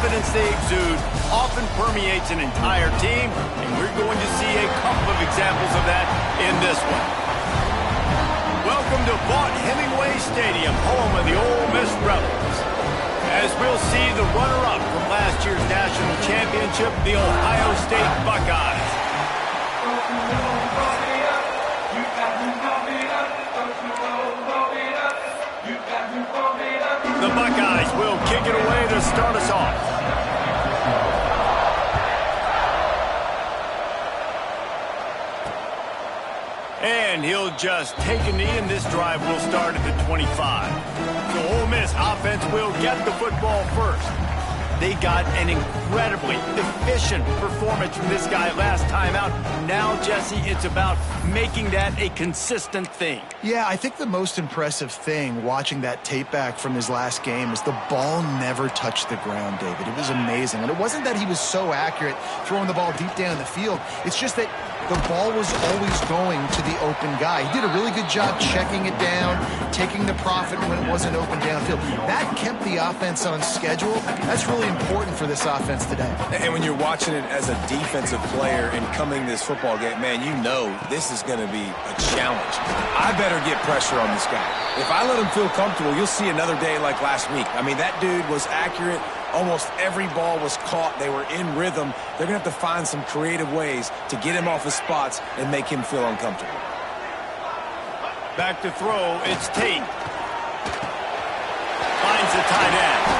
confidence they exude often permeates an entire team, and we're going to see a couple of examples of that in this one. Welcome to Vaught-Hemingway Stadium, home of the Ole Miss Rebels. As we'll see the runner-up from last year's national championship, the Ohio State Buckeyes. The Buckeyes will kick it away to start us off. And he'll just take a knee, and this drive will start at the 25. The Ole Miss offense will get the football first. They got an incredibly efficient performance from this guy last time out. Now, Jesse, it's about making that a consistent thing. Yeah, I think the most impressive thing watching that tape back from his last game is the ball never touched the ground, David. It was amazing. And it wasn't that he was so accurate throwing the ball deep down the field. It's just that the ball was always going to the open guy. He did a really good job checking it down, taking the profit when it wasn't open downfield. That kept the offense on schedule. That's really important for this offense today. And when you're watching it as a defensive player and coming to this football game, man, you know this is going to be a challenge. I better get pressure on this guy. If I let him feel comfortable, you'll see another day like last week. I mean, that dude was accurate. Almost every ball was caught. They were in rhythm. They're going to have to find some creative ways to get him off his spots and make him feel uncomfortable. Back to throw, it's Tate. Finds the tight end.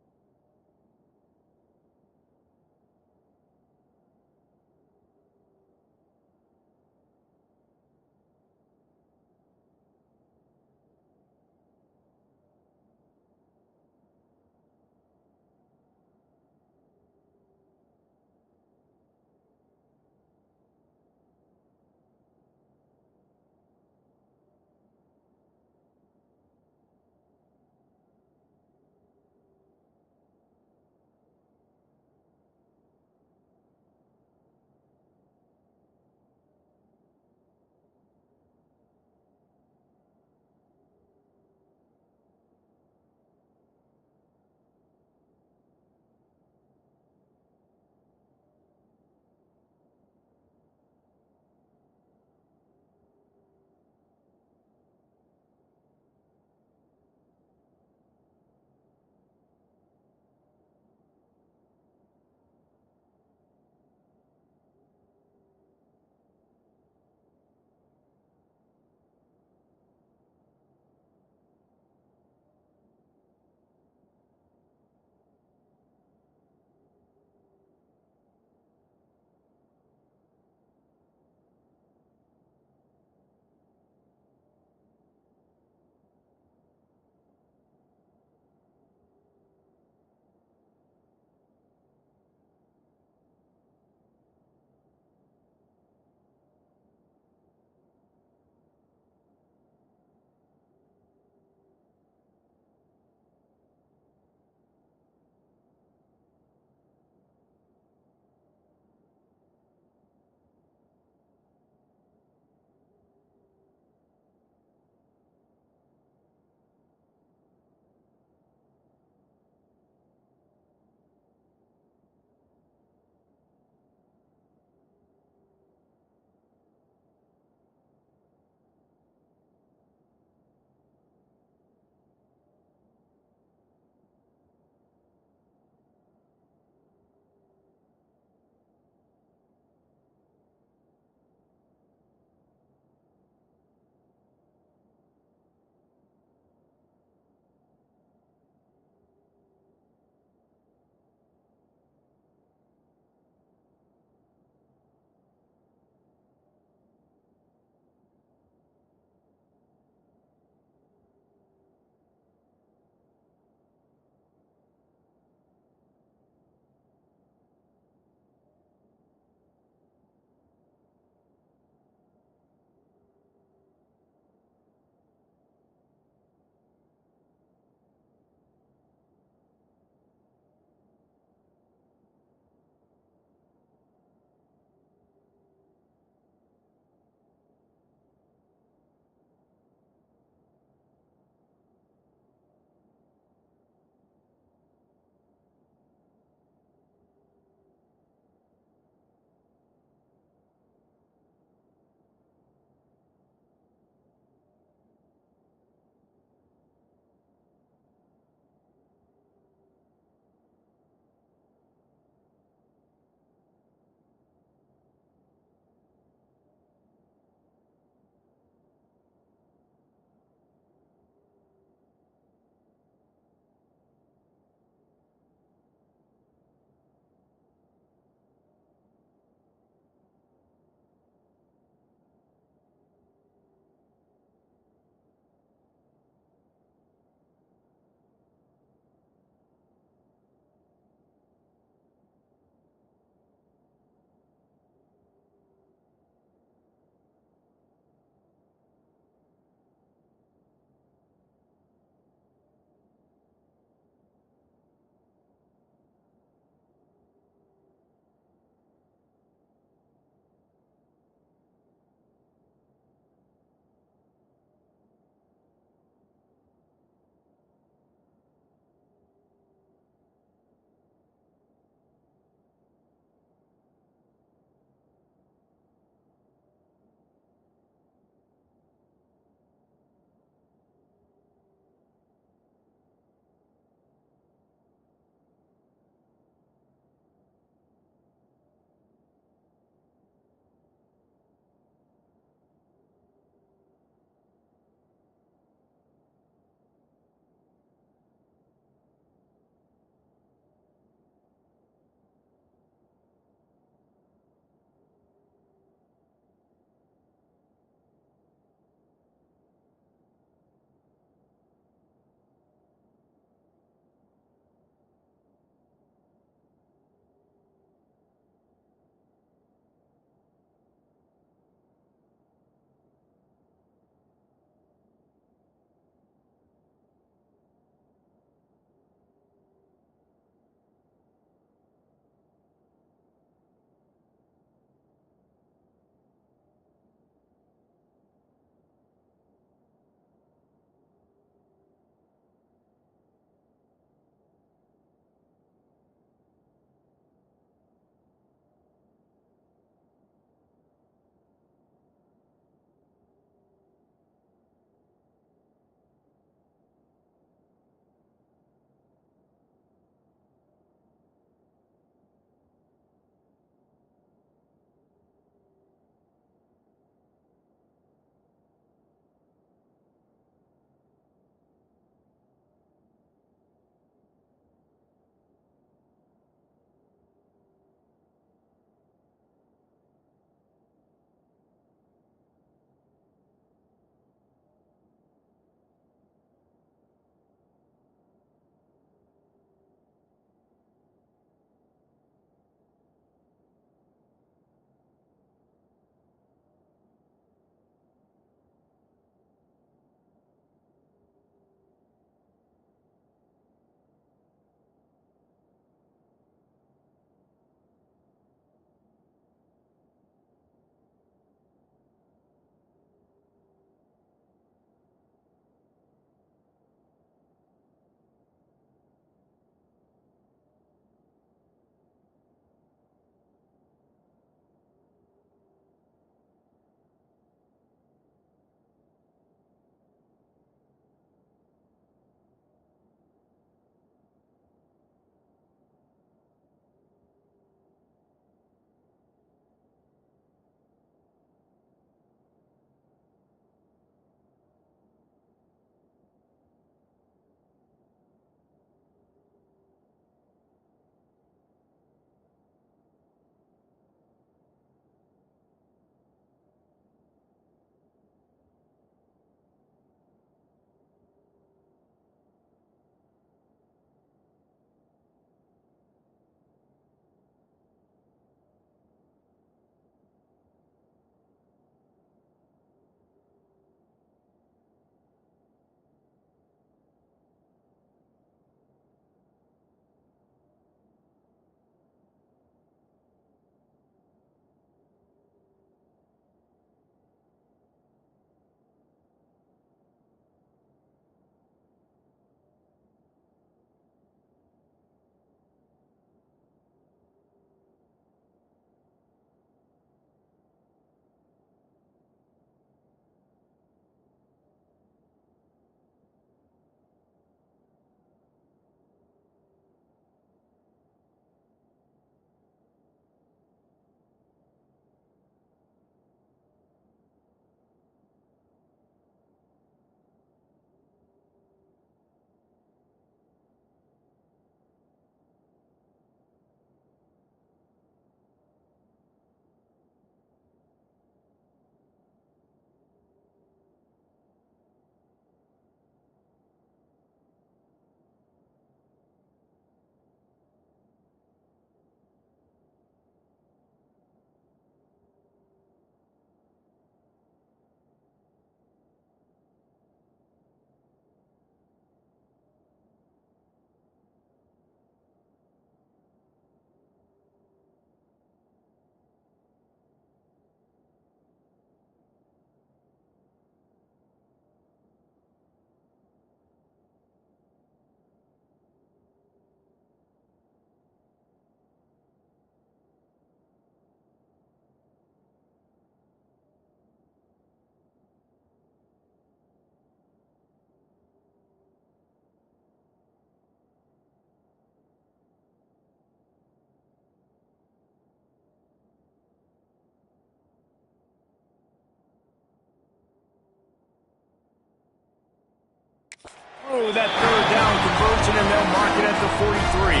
that third down conversion, and they'll mark it at the 43.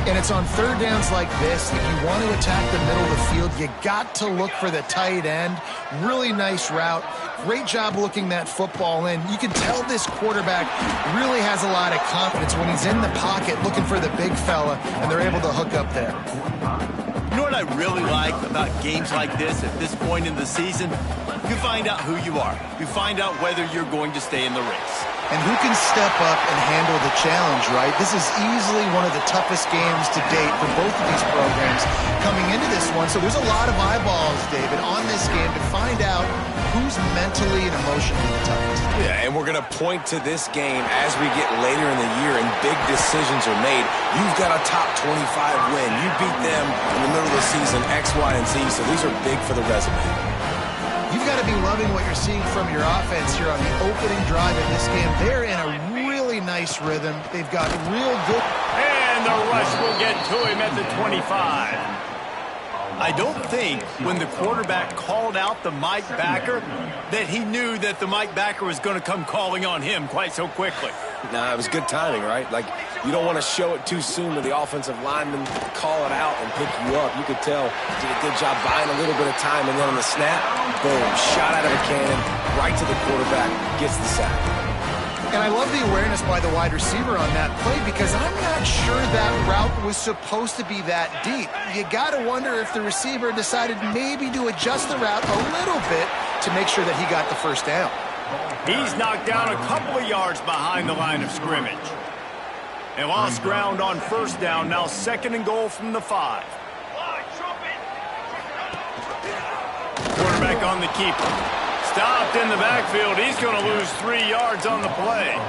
And it's on third downs like this, if you want to attack the middle of the field, you got to look for the tight end. Really nice route. Great job looking that football in. You can tell this quarterback really has a lot of confidence when he's in the pocket looking for the big fella, and they're able to hook up there. You know what I really like about games like this at this point in the season? You find out who you are. You find out whether you're going to stay in the race. And who can step up and handle the challenge, right? This is easily one of the toughest games to date for both of these programs coming into this one. So there's a lot of eyeballs, David, on this game to find out who's mentally and emotionally the toughest. Yeah, and we're going to point to this game as we get later in the year and big decisions are made. You've got a top 25 win. You beat them in the middle of the season, X, Y, and Z, so these are big for the resume. You've got to be loving what you're seeing from your offense here on the opening drive in this game. They're in a really nice rhythm. They've got real good... And the rush will get to him at the 25. I don't think when the quarterback called out the Mike backer that he knew that the Mike backer was going to come calling on him quite so quickly. Nah, it was good timing, right? Like, you don't want to show it too soon to the offensive lineman, call it out and pick you up. You could tell he did a good job buying a little bit of time, and then on the snap, boom, shot out of a cannon, right to the quarterback, gets the sack. And I love the awareness by the wide receiver on that play because I'm not sure that route was supposed to be that deep. You got to wonder if the receiver decided maybe to adjust the route a little bit to make sure that he got the first down. He's knocked down a couple of yards behind the line of scrimmage. They lost ground on first down, now 2nd and goal from the 5. Quarterback on the keeper. Stopped in the backfield. He's going to lose 3 yards on the play.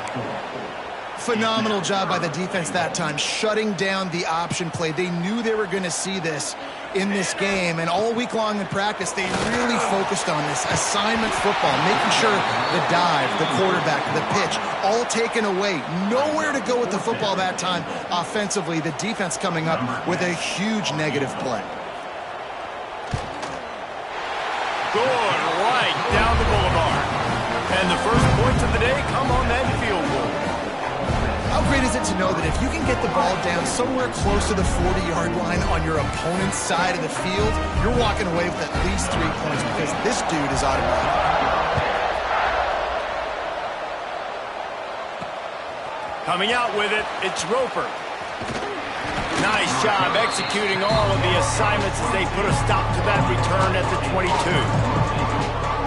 Phenomenal job by the defense that time, shutting down the option play. They knew they were going to see this in this game, and all week long in practice, they really focused on this assignment football, making sure the dive, the quarterback, the pitch, all taken away. Nowhere to go with the football that time offensively. The defense coming up with a huge negative play. Good, right down the boulevard. And the first points of the day come on that field goal. How great is it to know that if you can get the ball down somewhere close to the 40-yard line on your opponent's side of the field, you're walking away with at least 3 points because this dude is automatic. Coming out with it, it's Roper. Nice job executing all of the assignments as they put a stop to that return at the 22.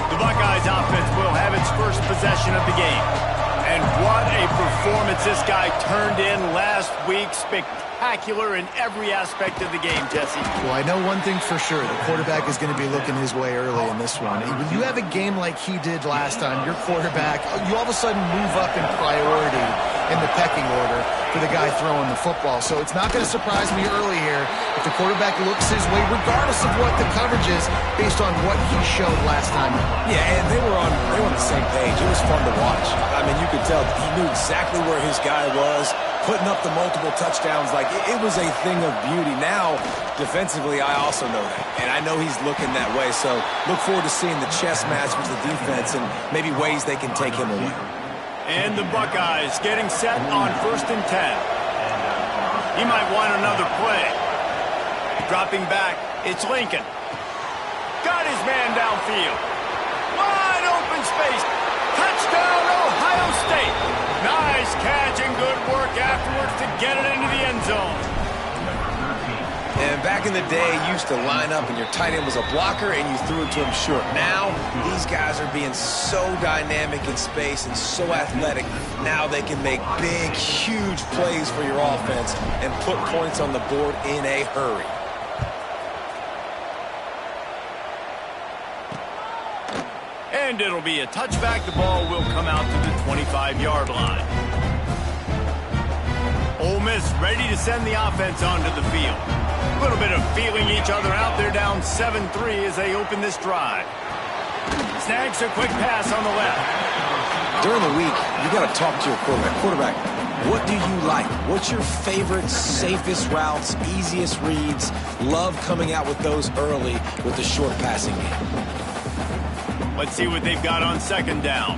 The Buckeyes offense will have its first possession of the game. And what a performance this guy turned in last week. Spectacular in every aspect of the game, Jesse. Well, I know one thing for sure. The quarterback is going to be looking his way early in this one. When you have a game like he did last time, your quarterback, you all of a sudden move up in priority in the pecking order for the guy throwing the football. So it's not going to surprise me early here if the quarterback looks his way, regardless of what the coverage is, based on what he showed last time. Yeah, and they were on the same page. It was fun to watch. I mean, you could tell he knew exactly where his guy was, putting up the multiple touchdowns. Like, it was a thing of beauty. Now, defensively, I also know that. And I know he's looking that way. So look forward to seeing the chess match with the defense and maybe ways they can take him away. And the Buckeyes getting set on 1st and 10. He might want another play. Dropping back, it's Lincoln. Got his man downfield. Wide open space. Touchdown, Ohio State. Nice catch and good work afterwards to get it into the end zone. And back in the day, you used to line up and your tight end was a blocker and you threw it to him short. Now, these guys are being so dynamic in space and so athletic. Now they can make big, huge plays for your offense and put points on the board in a hurry. And it'll be a touchback. The ball will come out to the 25-yard line. Ole Miss ready to send the offense onto the field. A little bit of feeling each other out. They're down 7-3 as they open this drive. Snags a quick pass on the left. During the week, you got to talk to your quarterback. What do you like? What's your favorite, safest routes, easiest reads? Love coming out with those early with the short passing game. Let's see what they've got on 2nd down.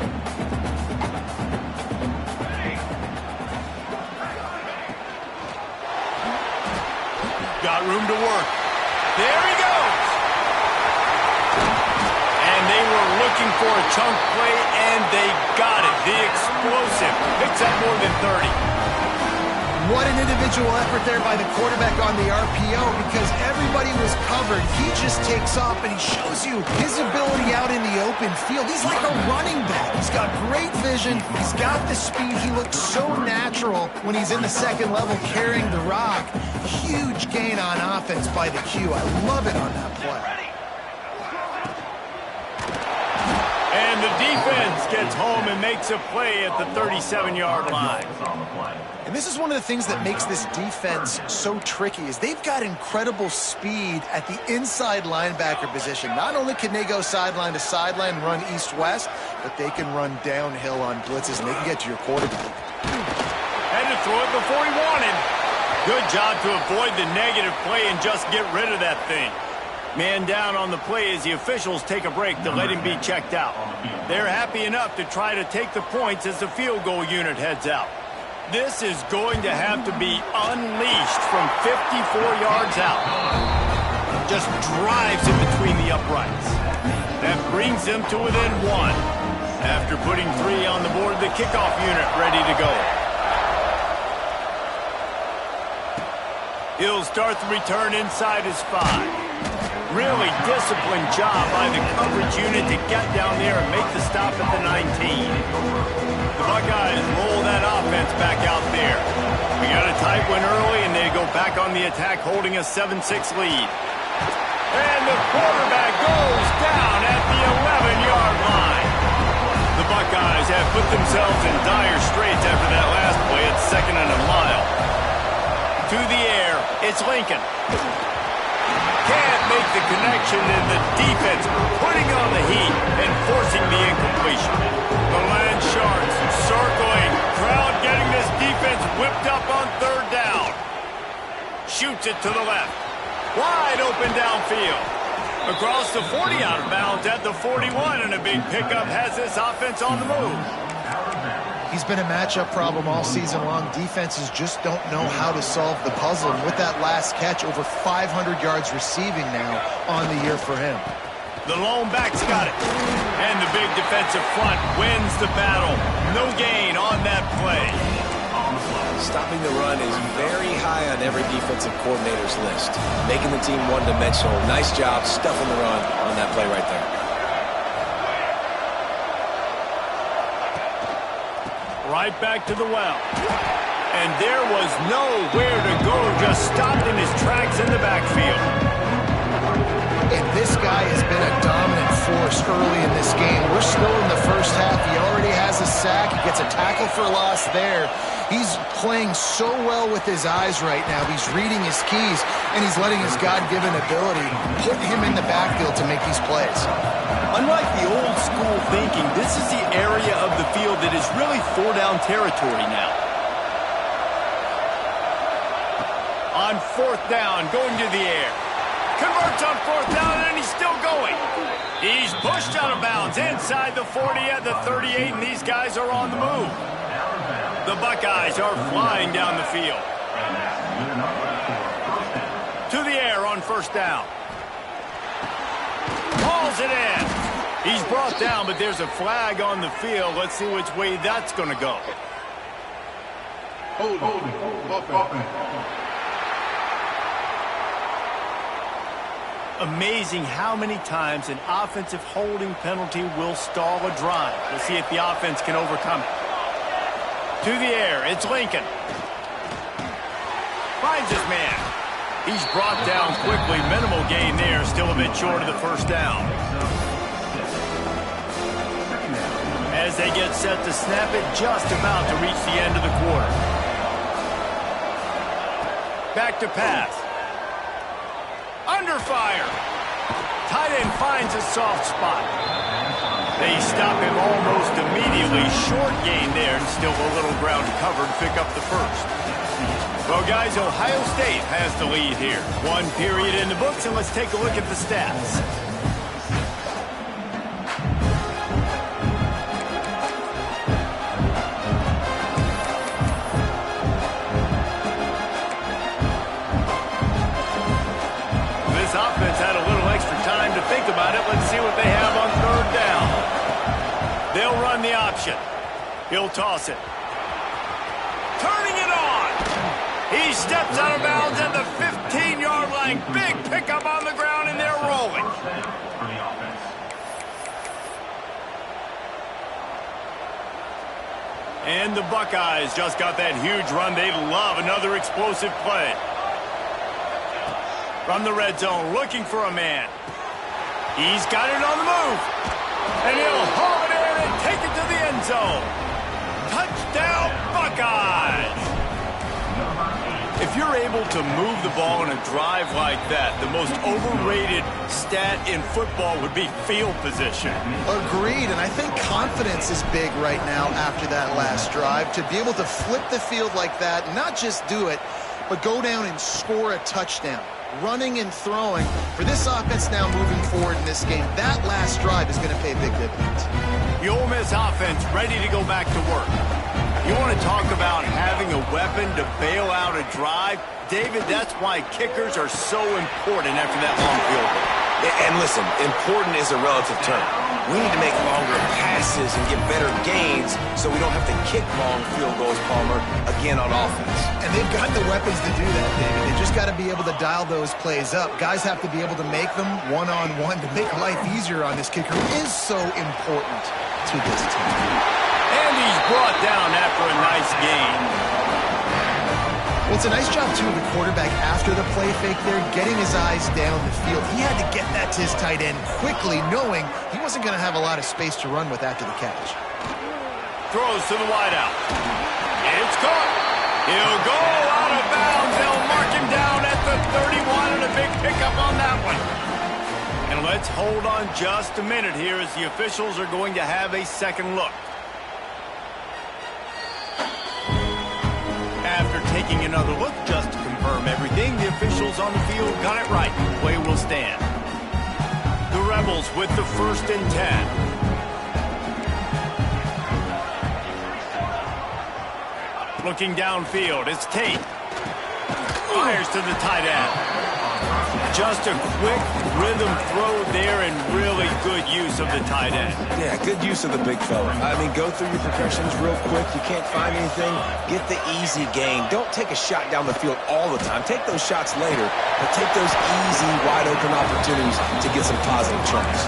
got room to work. There he goes. And they were looking for a chunk play, and they got it. The explosive picks up more than 30. What an individual effort there by the quarterback on the RPO, because everybody was covered. He just takes off, and he shows you his ability out in the open field. He's like a running back. He's got great vision. He's got the speed. He looks so natural when he's in the second level carrying the rock. Huge gain on offense by the Q. I love it on that play. And the defense gets home and makes a play at the 37-yard line. And this is one of the things that makes this defense so tricky is they've got incredible speed at the inside linebacker position. Not only can they go sideline to sideline and run east-west, but they can run downhill on blitzes, and they can get to your quarterback. Had to throw it before he wanted. Good job to avoid the negative play and just get rid of that thing. Man down on the play as the officials take a break to let him be checked out. They're happy enough to try to take the points as the field goal unit heads out. This is going to have to be unleashed from 54 yards out. Just drives in between the uprights. That brings them to within 1. After putting 3 on the board, the kickoff unit ready to go. He'll start the return inside his 5. Really disciplined job by the coverage unit to get down there and make the stop at the 19. The Buckeyes roll that offense back out there. We got a tight one early, and they go back on the attack, holding a 7-6 lead. And the quarterback goes down at the 11-yard line. The Buckeyes have put themselves in dire straits after that last play at 2nd and a mile. To the air, it's Lincoln. Can't make the connection, and the defense putting on the heat and forcing the incompletion. The Land Sharks circling. Crowd getting this defense whipped up on 3rd down. Shoots it to the left. Wide open downfield. Across the 40 out of bounds at the 41, and a big pickup has this offense on the move. He's been a matchup problem all season long. Defenses just don't know how to solve the puzzle. And with that last catch, over 500 yards receiving now on the year for him. The lone back's got it. And the big defensive front wins the battle. No gain on that play. Stopping the run is very high on every defensive coordinator's list. Making the team one-dimensional. Nice job stuffing the run on that play right there. Right back to the well. And there was nowhere to go, just stopped in his tracks in the backfield. And this guy has been a dominant force early in this game. We're still in the first half. He already has a sack. He gets a tackle for loss there. He's playing so well with his eyes right now. He's reading his keys, and he's letting his God-given ability put him in the backfield to make these plays. Unlike the old school thinking, this is the area of the field that is really 4-down territory now. On 4th down, going to the air. Converts on 4th down, and he's still going. He's pushed out of bounds inside the 40 at the 38, and these guys are on the move. The Buckeyes are flying down the field. To the air on 1st down. Hauls it in. He's brought down, but there's a flag on the field. Let's see which way that's going to go. Amazing how many times an offensive holding penalty will stall a drive. We'll see if the offense can overcome it. To the air, it's Lincoln. Finds his man. He's brought down quickly. Minimal gain there, still a bit short of the 1st down. As they get set to snap it, just about to reach the end of the quarter. Back to pass. Under fire. Tight end finds a soft spot. They stop him almost immediately. Short gain there, and still a little ground covered. Pick up the 1st. Well, guys, Ohio State has the lead here. 1 period in the books, and let's take a look at the stats. He'll toss it. Turning it on. He steps out of bounds at the 15-yard line. Big pickup on the ground, and they're rolling. And the Buckeyes just got that huge run. They love another explosive play. From the red zone, looking for a man. He's got it on the move. And he'll haul it in and take it to the end zone. Touchdown, Buckeyes! If you're able to move the ball in a drive like that, the most overrated stat in football would be field position. Agreed, and I think confidence is big right now after that last drive. To be able to flip the field like that, not just do it, but go down and score a touchdown. Running and throwing. For this offense now moving forward in this game, that last drive is going to pay big dividends. The Ole Miss offense ready to go back to work. You want to talk about having a weapon to bail out a drive? David, that's why kickers are so important after that long field goal. And listen, important is a relative term. We need to make longer passes and get better gains so we don't have to kick long field goals, Palmer, again on offense. And they've got the weapons to do that, David. They just got to be able to dial those plays up. Guys have to be able to make them one-on-one. To make life easier on this kicker is so important to this team. And he's brought down after a nice gain. Well, it's a nice job, too, of the quarterback after the play fake there, getting his eyes down the field. He had to get that to his tight end quickly, knowing he wasn't going to have a lot of space to run with after the catch. Throws to the wideout. It's caught. He'll go out of bounds. They'll mark him down at the 31, and a big pickup on that one. And let's hold on just a minute here as the officials are going to have a second look. After taking another look just to confirm everything, the officials on the field got it right. Play will stand. The Rebels with the 1st and 10. Looking downfield, it's Tate. Fires to the tight end. Just a quick rhythm throw there and really good use of the tight end. Yeah, good use of the big fella. I mean, go through your progressions real quick. You can't find anything. Get the easy gain. Don't take a shot down the field all the time. Take those shots later, but take those easy, wide-open opportunities to get some positive chunks.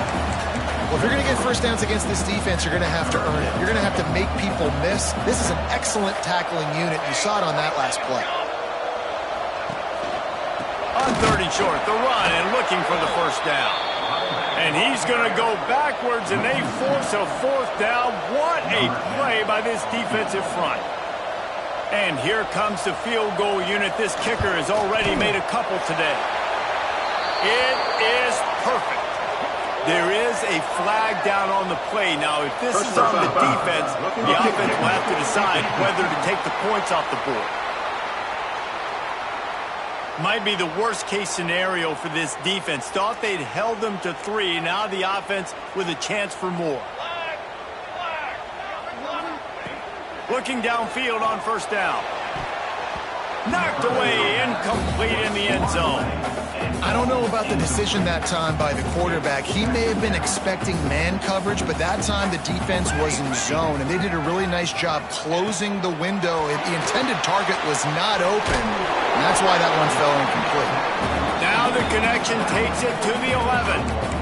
Well, if you're going to get first downs against this defense, you're going to have to earn it. You're going to have to make people miss. This is an excellent tackling unit. You saw it on that last play. On 30 short, the run and looking for the first down. And he's going to go backwards, and they force a 4th down. What a play by this defensive front. And here comes the field goal unit. This kicker has already made a couple today. It is perfect. There is a flag down on the play. Now, if this is on the defense, the offense will have to decide whether to take the points off the board. Might be the worst-case scenario for this defense. Thought they'd held them to 3. Now the offense with a chance for more. Looking downfield on first down. Knocked away, incomplete in the end zone. I don't know about the decision that time by the quarterback. He may have been expecting man coverage, but that time the defense was in zone, and they did a really nice job closing the window. The intended target was not open, and that's why that one fell incomplete. Now the connection takes it to the 11.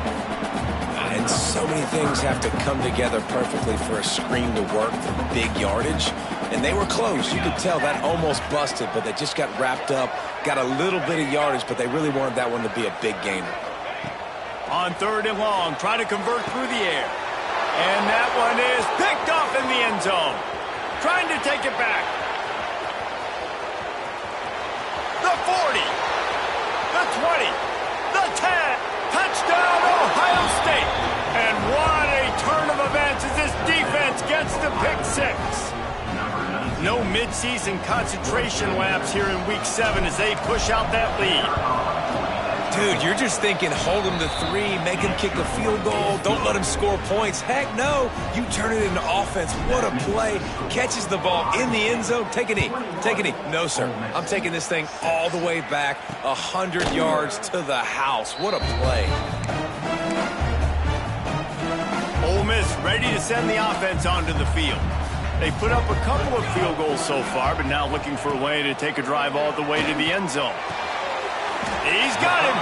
And so many things have to come together perfectly for a screen to work for big yardage. And they were close. You could tell that almost busted, but they just got wrapped up, got a little bit of yardage, but they really wanted that one to be a big gainer. On 3rd and long, trying to convert through the air. And that one is picked off in the end zone. Trying to take it back. The 40. The 20. The 10. Touchdown, Ohio State. And what a turn of events as this defense gets the pick 6. No midseason concentration laps here in Week 7 as they push out that lead. Dude, you're just thinking hold him to 3, make him kick a field goal, don't let him score points. Heck no, you turn it into offense. What a play. Catches the ball in the end zone. Take a knee. Take a knee. No, sir. I'm taking this thing all the way back 100 yards to the house. What a play. Ole Miss ready to send the offense onto the field. They put up a couple of field goals so far, but now looking for a way to take a drive all the way to the end zone. He's got him.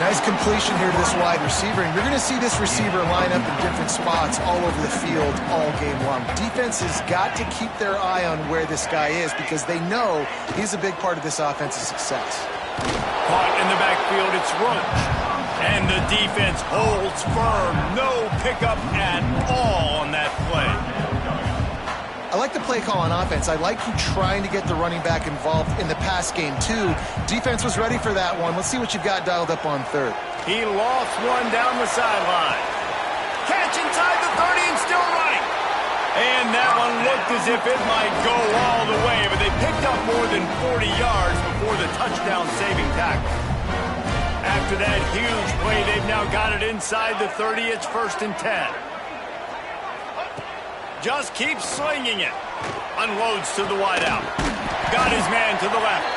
Nice completion here to this wide receiver, and you're going to see this receiver line up in different spots all over the field all game long. Defense has got to keep their eye on where this guy is because they know he's a big part of this offense's success. Caught in the backfield, it's Roach. And the defense holds firm. No pickup at all on that play. I like the play call on offense. I like you trying to get the running back involved in the pass game, too. Defense was ready for that one. Let's see what you've got dialed up on third. He lost one down the sideline. Catch inside the 30 and still running. And that one looked as if it might go all the way, but they picked up more than 40 yards before the touchdown-saving tackle. After that huge play, they've now got it inside the 30. It's 1st and 10. Just keeps slinging it. Unloads to the wideout. Got his man to the left.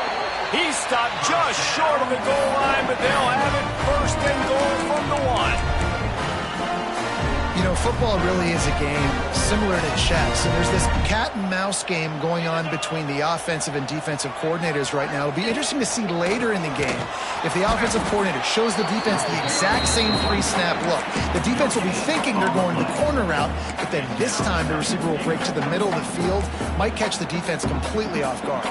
He stopped just short of the goal line, but they'll have it 1st and goal from the 1. You know, football really is a game similar to chess, and there's this cat and mouse game going on between the offensive and defensive coordinators right now. It'll be interesting to see later in the game if the offensive coordinator shows the defense the exact same pre-snap look. The defense will be thinking they're going the corner route, but then this time the receiver will break to the middle of the field, might catch the defense completely off guard.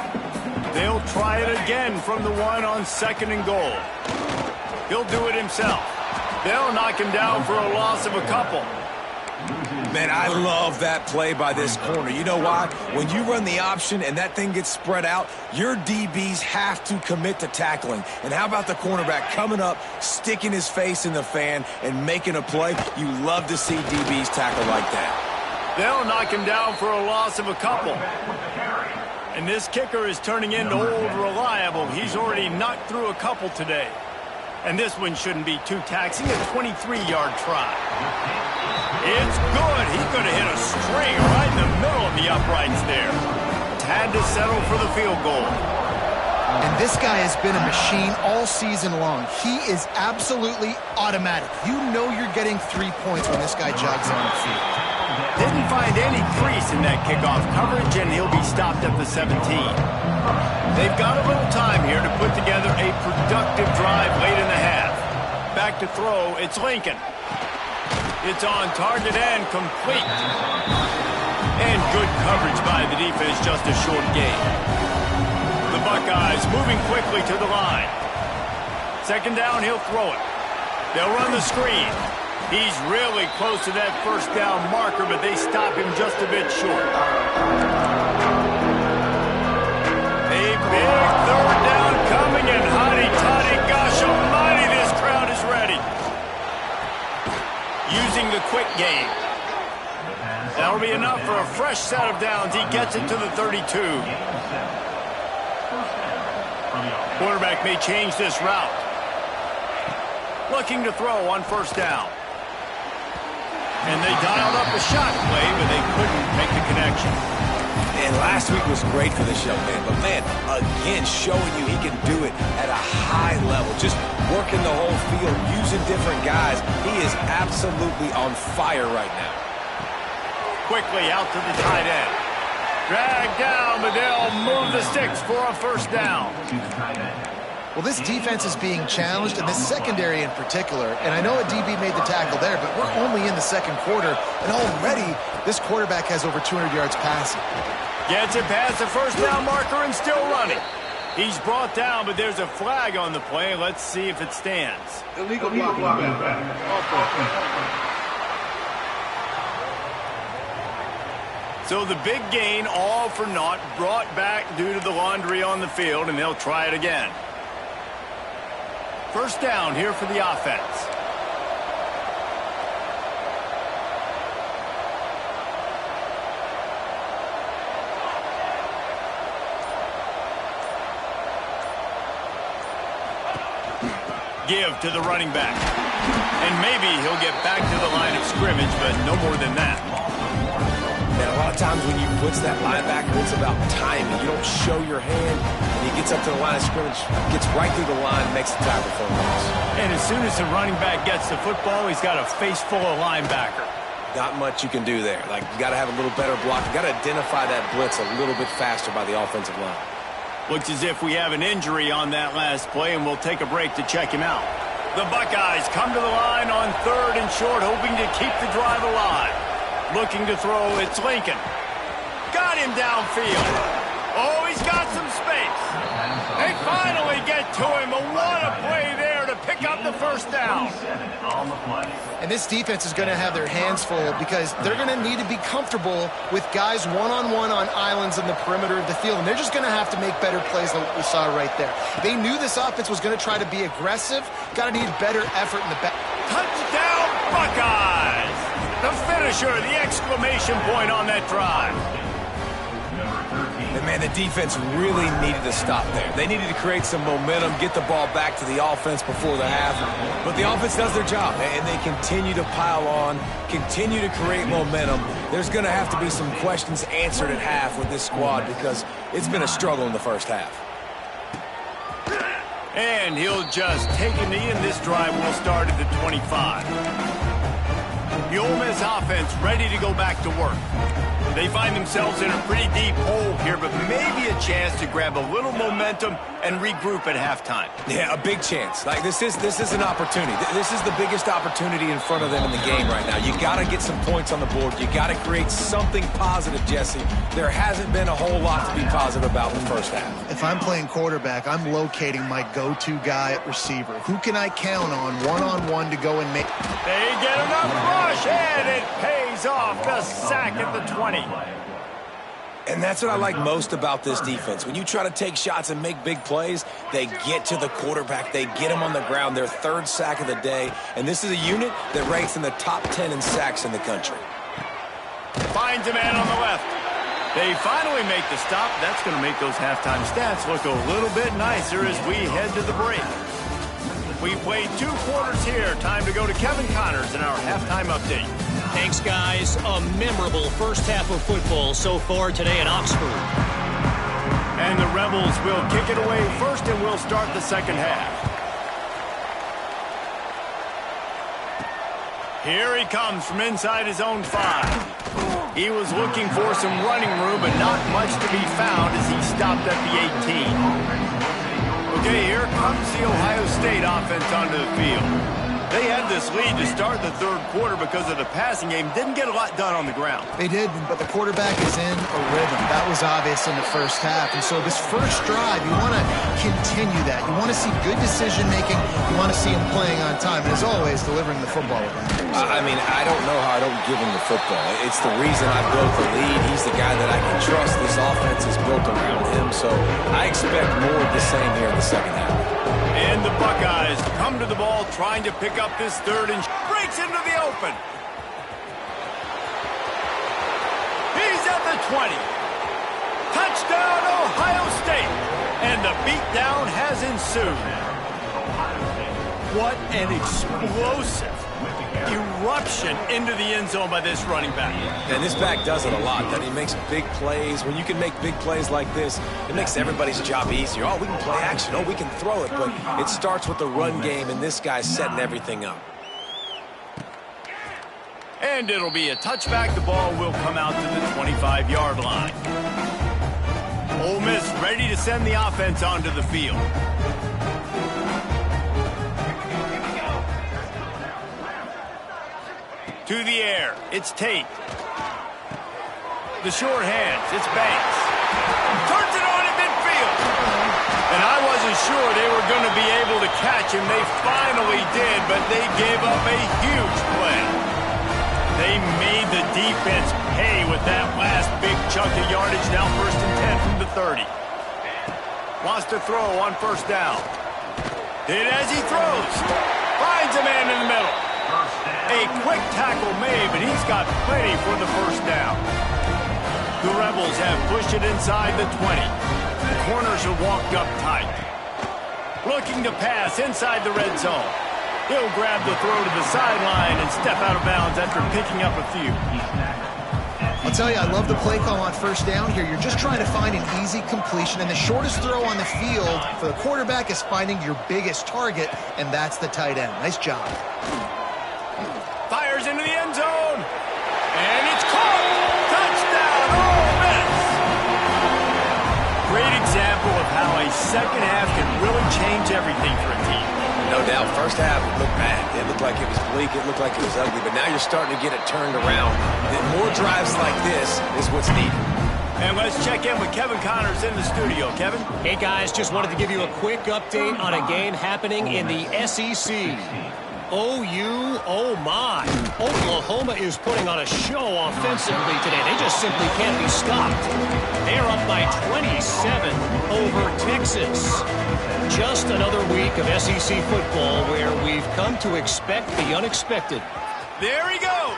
They'll try it again from the 1 on 2nd and goal. He'll do it himself. They'll knock him down for a loss of a couple. Man, I love that play by this corner. You know why? When you run the option and that thing gets spread out, your DBs have to commit to tackling. And how about the cornerback coming up, sticking his face in the fan, and making a play? You love to see DBs tackle like that. They'll knock him down for a loss of a couple. And this kicker is turning into old reliable. He's already knocked through a couple today. And this one shouldn't be too taxing, a 23-yard try. It's good. He could have hit a string right in the middle of the uprights there. Had to settle for the field goal. And this guy has been a machine all season long. He is absolutely automatic. You know you're getting 3 points when this guy jogs on the field. Didn't find any crease in that kickoff coverage, and he'll be stopped at the 17. They've got a little time here to put together a productive drive late in the half. Back to throw, it's Lincoln. It's on target and complete. And good coverage by the defense, just a short gain. The Buckeyes moving quickly to the line. 2nd down, he'll throw it. They'll run the screen. He's really close to that 1st down marker, but they stop him just a bit short. A big 3rd down coming, and hotty-toddy, gosh almighty, this crowd is ready. Using the quick game. That'll be enough for a fresh set of downs. He gets it to the 32. Quarterback may change this route. Looking to throw on 1st down. And they dialed up a shot play, but they couldn't make the connection. And last week was great for this young man. But, man, again, showing you he can do it at a high level. Just working the whole field, using different guys. He is absolutely on fire right now. Quickly out to the tight end. Dragged down, but they'll move the sticks for a 1st down. Well, this defense is being challenged, and this secondary in particular. And I know a DB made the tackle there, but we're only in the 2nd quarter, and already this quarterback has over 200 yards passing. Gets it past the 1st down marker and still running. He's brought down, but there's a flag on the play. Let's see if it stands. Illegal blocking. So the big gain, all for naught, brought back due to the laundry on the field, and they'll try it again. 1st down here for the offense. Give to the running back. And maybe he'll get back to the line of scrimmage, but no more than that. And a lot of times when you blitz that linebacker, it's about timing. You don't show your hand, and he gets up to the line of scrimmage, gets right through the line, makes the tackle for a loss. And as soon as the running back gets the football, he's got a face full of linebacker. Not much you can do there. Like, you got to have a little better block. You got to identify that blitz a little bit faster by the offensive line. Looks as if we have an injury on that last play, and we'll take a break to check him out. The Buckeyes come to the line on 3rd and short, hoping to keep the drive alive. Looking to throw, it's Lincoln. Got him downfield. Oh, he's got some space. They finally get to him, but what a play there to pick up the first down. And this defense is going to have their hands full because they're going to need to be comfortable with guys one-on-one on islands in the perimeter of the field, and they're just going to have to make better plays than what we saw right there. They knew this offense was going to try to be aggressive. Got to need better effort in the back. Touchdown, Buckeyes! The finisher, the exclamation point on that drive. And, man, the defense really needed to stop there. They needed to create some momentum, get the ball back to the offense before the half. But the offense does their job, and they continue to pile on, continue to create momentum. There's going to have to be some questions answered at half with this squad because it's been a struggle in the first half. And he'll just take a knee, and this drive will start at the 25. The Ole Miss offense ready to go back to work. They find themselves in a pretty deep hole here, but maybe a chance to grab a little momentum and regroup at halftime. Yeah, a big chance. Like, this is an opportunity. This is the biggest opportunity in front of them in the game right now. You got to get some points on the board. You got to create something positive, Jesse. There hasn't been a whole lot to be positive about in the first half. If I'm playing quarterback, I'm locating my go-to guy at receiver. Who can I count on one-on-one to go and make? They get enough rush, and it pays off. The sack at the 20. And that's what I like most about this defense. When you try to take shots and make big plays, they get to the quarterback. They get him on the ground. Their 3rd sack of the day. And this is a unit that ranks in the top 10 in sacks in the country. Finds a man on the left. They finally make the stop. That's going to make those halftime stats look a little bit nicer as we head to the break. We played 2 quarters here. Time to go to Kevin Connors in our halftime update. Thanks, guys. A memorable first half of football so far today in Oxford. And the Rebels will kick it away first, and we'll start the second half. Here he comes from inside his own 5. He was looking for some running room, but not much to be found as he stopped at the 18. Okay, here comes the Ohio State offense onto the field. They had this lead to start the 3rd quarter because of the passing game. Didn't get a lot done on the ground. They did, but the quarterback is in a rhythm. That was obvious in the first half. And so this first drive, you want to continue that. You want to see good decision-making. You want to see him playing on time. And as always, delivering the football with accuracy. I mean, I don't know how I don't give him the football. It's the reason I built the lead. He's the guy that I can trust. This offense is built around him. So I expect more of the same here in the second half. And the Buckeyes come to the ball trying to pick up this 3rd and breaks into the open. He's at the 20. Touchdown, Ohio State. And the beatdown has ensued. What an explosive eruption into the end zone by this running back. And this back does it a lot. That he makes big plays. When you can make big plays like this, it makes everybody's job easier. Oh, we can play action. Oh, we can throw it. But it starts with the run game, and this guy's setting everything up. And it'll be a touchback. The ball will come out to the 25-yard line. Ole Miss ready to send the offense onto the field. To the air, it's Tate. The short hands, it's Banks. Turns it on in midfield. And I wasn't sure they were going to be able to catch him. They finally did, but they gave up a huge play. They made the defense pay with that last big chunk of yardage. Now 1st and 10 from the 30. Wants to throw on 1st down. Did as he throws. Finds a man in the middle. A quick tackle made, but he's got plenty for the 1st down. The Rebels have pushed it inside the 20. The corners are walked up tight. Looking to pass inside the red zone. He'll grab the throw to the sideline and step out of bounds after picking up a few. I'll tell you, I love the play call on 1st down here. You're just trying to find an easy completion, and the shortest throw on the field for the quarterback is finding your biggest target, and that's the tight end. Nice job. Fires into the end zone. how a second half can really change everything for a team. No doubt. First half looked bad. It looked like it was bleak. It looked like it was ugly. But now you're starting to get it turned around. More drives like this is what's needed. And let's check in with Kevin Connors in the studio. Kevin? Hey, guys, just wanted to give you a quick update on a game happening in the SEC. Oh my. Oklahoma is putting on a show offensively today. They just simply can't be stopped. They're up by 27 over Texas. Just another week of SEC football where we've come to expect the unexpected. There he goes.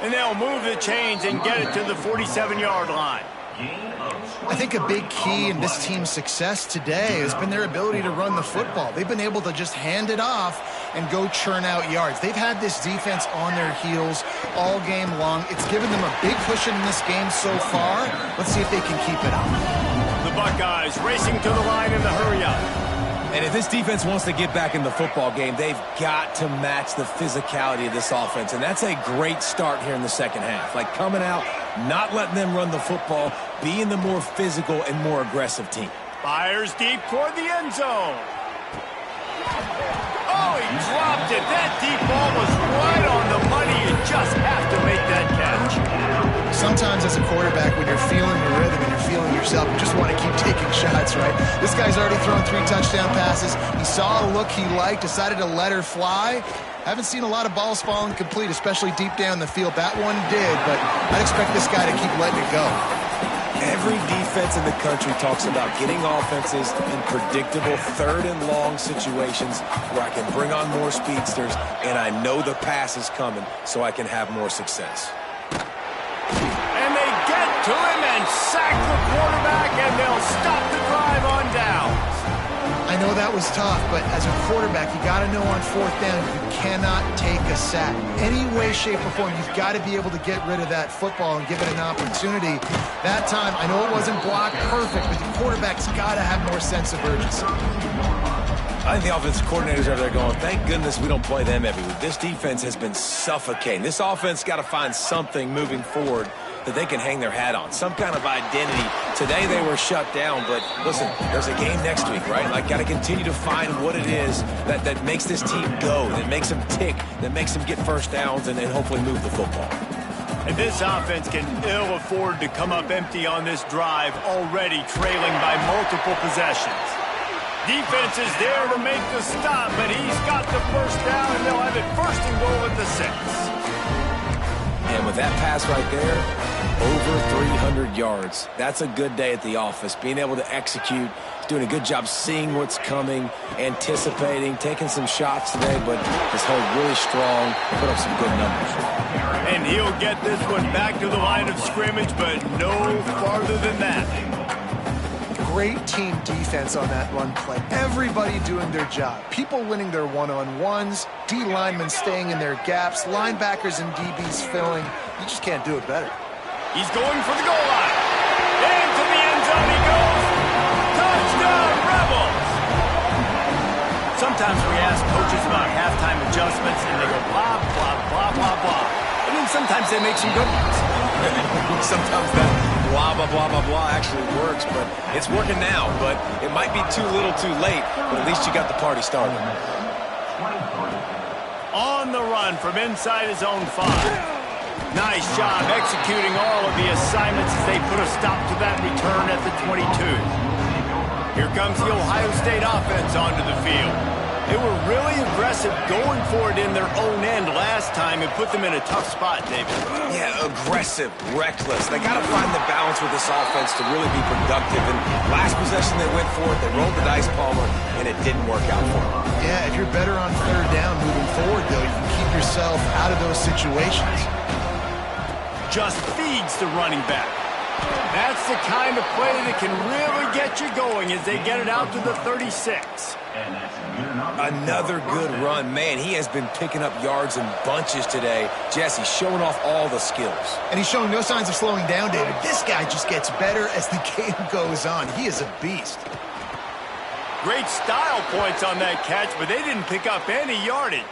And they'll move the chains and get it to the 47-yard line. I think a big key in this team's success today has been their ability to run the football. They've been able to just hand it off and go churn out yards. They've had this defense on their heels all game long. It's given them a big cushion in this game so far. Let's see if they can keep it up. The Buckeyes racing to the line in the hurry-up. And if this defense wants to get back in the football game, they've got to match the physicality of this offense. And that's a great start here in the second half. Like coming out, not letting them run the football, being the more physical and more aggressive team. Fires deep toward the end zone. Oh, he dropped it. That deep ball was right on the money. You just have to make that catch. Sometimes as a quarterback, when you're feeling your rhythm and you're feeling yourself, you just want to keep taking shots, right? This guy's already thrown 3 touchdown passes. He saw a look he liked, decided to let her fly. Haven't seen a lot of balls falling complete, especially deep down the field. That one did, but I'd expect this guy to keep letting it go. Every defense in the country talks about getting offenses in predictable third and long situations where I can bring on more speedsters and I know the pass is coming so I can have more success. And they get to him and sack the quarterback, and they'll stop the drive on downs. I know that was tough, but as a quarterback, you got to know on 4th down, you cannot take a sack. Any way, shape, or form, you've got to be able to get rid of that football and give it an opportunity. That time, I know it wasn't blocked perfect, but the quarterback's got to have more sense of urgency. I think the offensive coordinators are there going, thank goodness we don't play them every week. This defense has been suffocating. This offense got to find something moving forward that they can hang their hat on, some kind of identity. Today they were shut down, but listen, there's a game next week, right? Like, got to continue to find what it is that makes this team go, that makes them tick, that makes them get first downs and hopefully move the football. And this offense can ill afford to come up empty on this drive, already trailing by multiple possessions. Defense is there to make the stop, but he's got the first down, and they'll have it 1st and goal at the 6. And with that pass right there, over 300 yards. That's a good day at the office. Being able to execute, doing a good job seeing what's coming, anticipating, taking some shots today, but just held really strong, put up some good numbers. And he'll get this one back to the line of scrimmage, but no farther than that. Great team defense on that run play. Everybody doing their job. People winning their one-on-ones, D linemen staying in their gaps, linebackers and DBs filling. You just can't do it better. He's going for the goal line. Into the end zone he goes. Touchdown, Rebels! Sometimes we ask coaches about halftime adjustments, and they go blah, blah, blah, blah, blah. And then sometimes they make some good ones. Sometimes that blah, blah, blah, blah, blah actually works, but it's working now. But it might be too little too late, but at least you got the party started. On the run from inside his own 5. Nice job executing all of the assignments as they put a stop to that return at the 22. Here comes the Ohio State offense onto the field. They were really aggressive going for it in their own end last time and put them in a tough spot, David. Yeah, aggressive, reckless. They got to find the balance with this offense to really be productive. And last possession they went for it, they rolled the dice, Palmer, and it didn't work out for them. Yeah, if you're better on 3rd down moving forward, though, you can keep yourself out of those situations. Just feeds the running back. That's the kind of play that can really get you going as they get it out to the 36. Another good run. Man, he has been picking up yards in bunches today. Jesse showing off all the skills. And he's showing no signs of slowing down, David. This guy just gets better as the game goes on. He is a beast. Great style points on that catch, but they didn't pick up any yardage.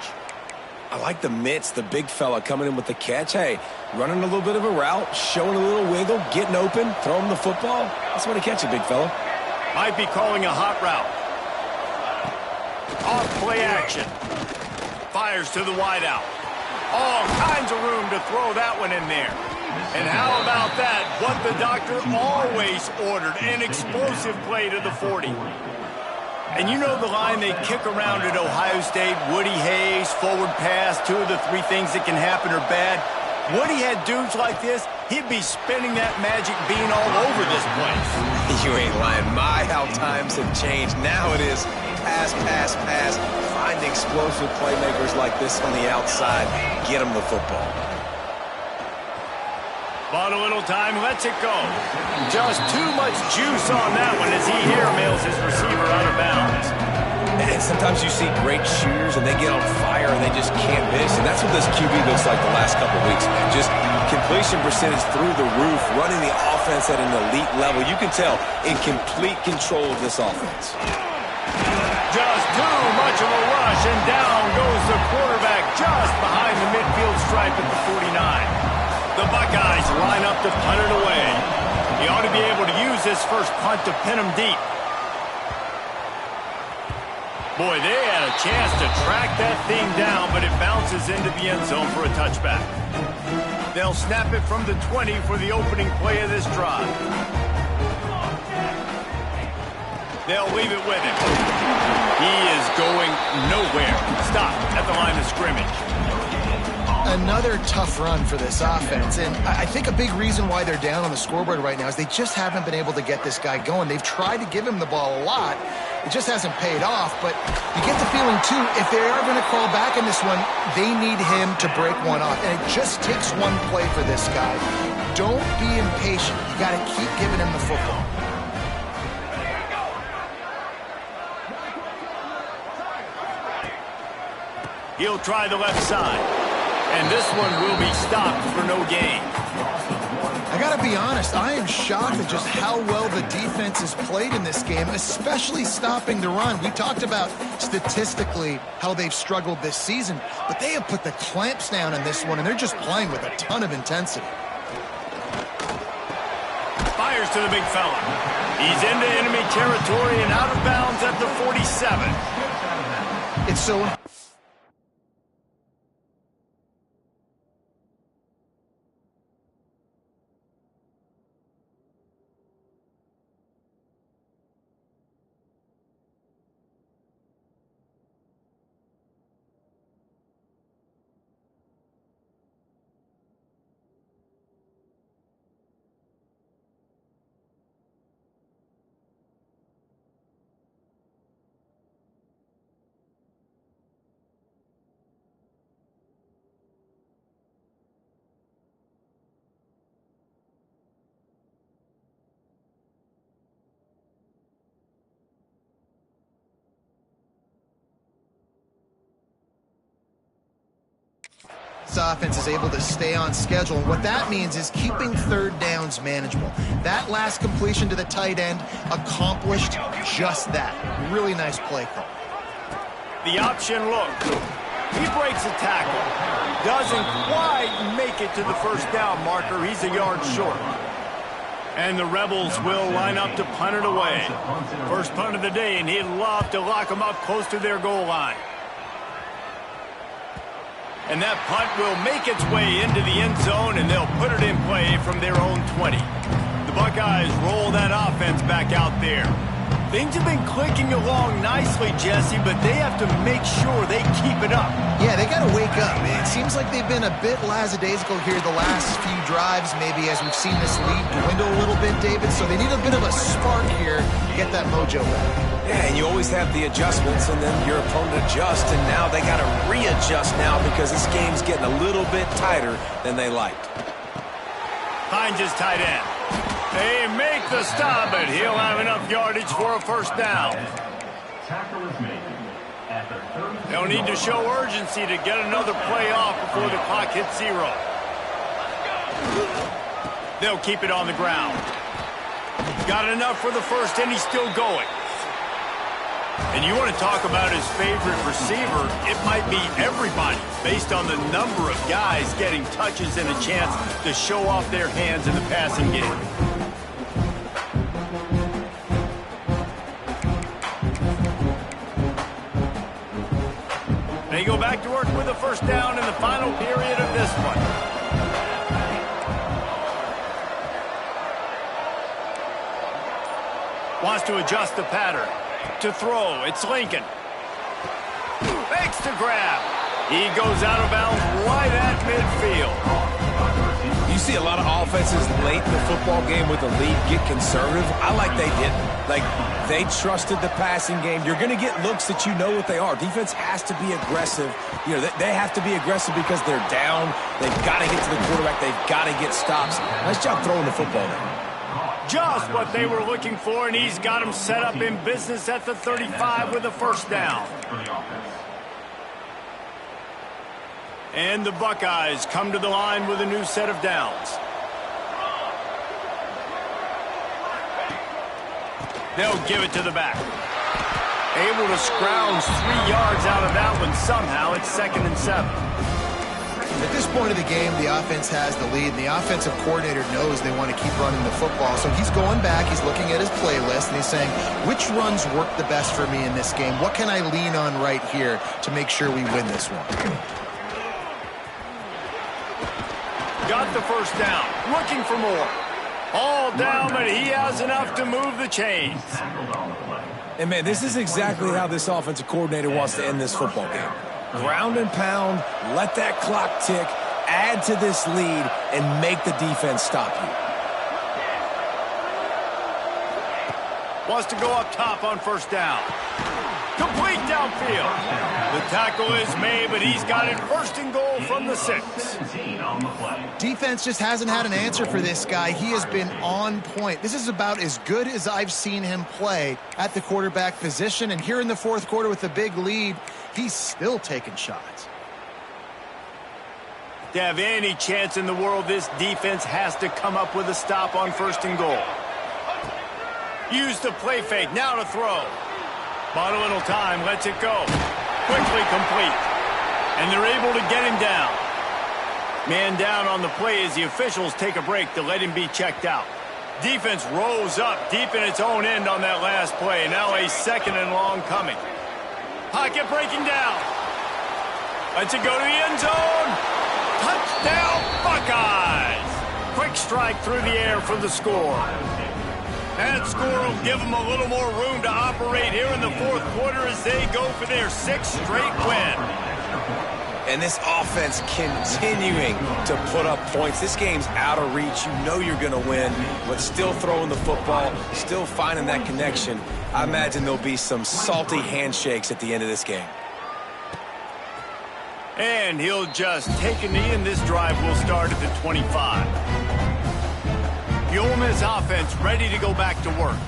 I like the mitts, the big fella coming in with the catch. Hey, running a little bit of a route, showing a little wiggle, getting open, throwing the football. That's what he catch it, big fella. Might be calling a hot route. Off play action. Fires to the wideout. All kinds of room to throw that one in there. And how about that? What the doctor always ordered, an explosive play to the 40. And you know the line they kick around at Ohio State, Woody Hayes, forward pass, 2 of the 3 things that can happen are bad. Woody had dudes like this, he'd be spinning that magic bean all over this place. You ain't lying. My, how times have changed. Now it is pass, pass, pass. Find explosive playmakers like this on the outside. Get them the football. Bought a little time, lets it go. Just too much juice on that one as he airmails his receiver out of bounds. And sometimes you see great shooters and they get on fire and they just can't miss. And that's what this QB looks like the last couple of weeks, man. Just completion percentage through the roof, running the offense at an elite level. You can tell in complete control of this offense. Just too much of a rush, and down goes the quarterback just behind the midfield stripe at the 49. The Buckeyes line up to punt it away. He ought to be able to use this first punt to pin him deep. Boy, they had a chance to track that thing down, but it bounces into the end zone for a touchback. They'll snap it from the 20 for the opening play of this drive. They'll leave it with him. He is going nowhere. Stop at the line of scrimmage. Another tough run for this offense, and I think a big reason why they're down on the scoreboard right now is they just haven't been able to get this guy going. They've tried to give him the ball a lot. It just hasn't paid off, but you get the feeling, too, if they are going to crawl back in this one, they need him to break one off, and it just takes one play for this guy. Don't be impatient. You got to keep giving him the football. He'll try the left side. And this one will be stopped for no gain. I got to be honest, I am shocked at just how well the defense has played in this game, especially stopping the run. We talked about statistically how they've struggled this season, but they have put the clamps down in this one, and they're just playing with a ton of intensity. Fires to the big fella. He's into enemy territory and out of bounds at the 47. It's so... This offense is able to stay on schedule, and what that means is keeping third downs manageable. That last completion to the tight end accomplished just that. Really nice play call. The option look. He breaks a tackle. Doesn't quite make it to the first down marker. He's a yard short. And the Rebels will line up to punt it away. First punt of the day, and he'd love to lock them up close to their goal line. And that punt will make its way into the end zone, and they'll put it in play from their own 20. The Buckeyes roll that offense back out there. Things have been clicking along nicely, Jesse, but they have to make sure they keep it up. Yeah, they got to wake up. It seems like they've been a bit lackadaisical here the last few drives, maybe as we've seen this lead dwindle a little bit, David. So they need a bit of a spark here to get that mojo back. Yeah, and you always have the adjustments, and then your opponent adjusts, and now they got to readjust now because this game's getting a little bit tighter than they liked. Finds his tight end. They make the stop, but he'll have enough yardage for a first down. They'll need to show urgency to get another play off before the clock hits 0. They'll keep it on the ground. Got enough for the first, and he's still going. And you want to talk about his favorite receiver, it might be everybody based on the number of guys getting touches and a chance to show off their hands in the passing game. They go back to work with a first down in the final period of this one. Wants to adjust the pattern. To throw, it's Lincoln. Fakes to grab. He goes out of bounds right at midfield. You see a lot of offenses late in the football game with the lead get conservative. I like they didn't. Like, they trusted the passing game. You're going to get looks that you know what they are. Defense has to be aggressive. You know, they have to be aggressive because they're down. They've got to get to the quarterback. They've got to get stops. Nice job throwing the football there. Just what they were looking for, and he's got him set up in business at the 35 with a first down. And the Buckeyes come to the line with a new set of downs. They'll give it to the back. Able to scrounge 3 yards out of that one somehow. It's 2nd and 7. At this point of the game, the offense has the lead, and the offensive coordinator knows they want to keep running the football. So he's going back, he's looking at his playlist, and he's saying, which runs work the best for me in this game? What can I lean on right here to make sure we win this one? Got the first down, looking for more. All down, but he has enough to move the chains. And, man, this is exactly how this offensive coordinator wants to end this football game. Ground and pound, let that clock tick, add to this lead, and make the defense stop you. Wants to go up top on first down. Complete downfield. The tackle is made, but he's got it 1st and goal from the 6. Defense just hasn't had an answer for this guy. He has been on point. This is about as good as I've seen him play at the quarterback position. And here in the 4th quarter with a big lead, he's still taking shots. To have any chance in the world, this defense has to come up with a stop on 1st and goal. Use the play fake. Now to throw. Bought a little time, lets it go. Quickly complete. And they're able to get him down. Man down on the play as the officials take a break to let him be checked out. Defense rose up deep in its own end on that last play. Now a 2nd and long coming. Pocket breaking down. Lets it go to the end zone. Touchdown, Buckeyes. Quick strike through the air for the score. That score will give them a little more room to operate here in the 4th quarter as they go for their 6th straight win. And this offense continuing to put up points. This game's out of reach. You know you're going to win, but still throwing the football, still finding that connection. I imagine there'll be some salty handshakes at the end of this game. And he'll just take a knee, and this drive will start at the 25. The Ole Miss offense ready to go back to work.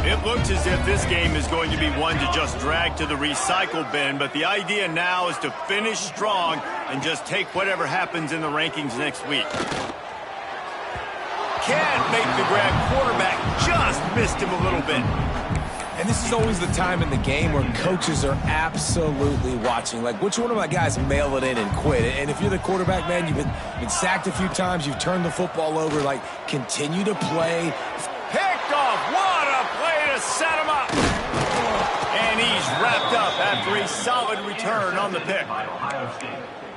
It looks as if this game is going to be one to just drag to the recycle bin, but the idea now is to finish strong and just take whatever happens in the rankings next week. Can't make the grab. Quarterback just missed him a little bit. And this is always the time in the game where coaches are absolutely watching. Like, which one of my guys mail it in and quit? And if you're the quarterback, man, you've been sacked a few times, you've turned the football over, like, continue to play. Picked off. What a play to set him up. And he's wrapped up after a solid return on the pick.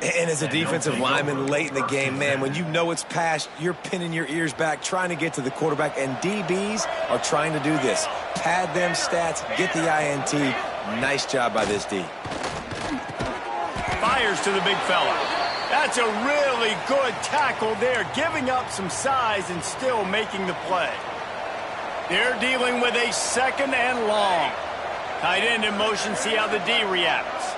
And as a defensive lineman late in the game, man, when you know it's past, you're pinning your ears back, trying to get to the quarterback, and DBs are trying to do this. Pad them stats, get the INT. Nice job by this D. Fires to the big fella. That's a really good tackle there, giving up some size and still making the play. They're dealing with a 2nd and long. Tight end in motion, see how the D reacts.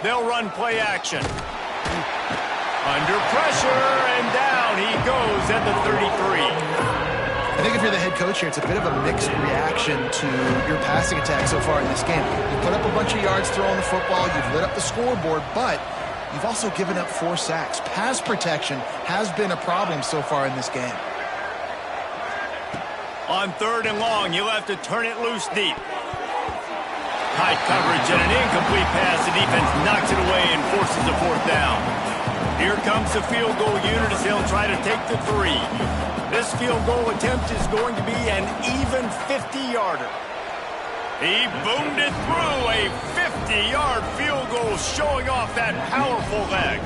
They'll run play action. Under pressure, and down he goes at the 33. I think if you're the head coach here, it's a bit of a mixed reaction to your passing attack so far in this game. You put up a bunch of yards throwing the football, you've lit up the scoreboard, but you've also given up 4 sacks. Pass protection has been a problem so far in this game. On 3rd and long, you'll have to turn it loose deep. Tight coverage and an incomplete pass. The defense knocks it away and forces a 4th down. Here comes the field goal unit as they'll try to take the 3. This field goal attempt is going to be an even 50-yarder. He boomed it through a 50-yard field goal, showing off that powerful leg.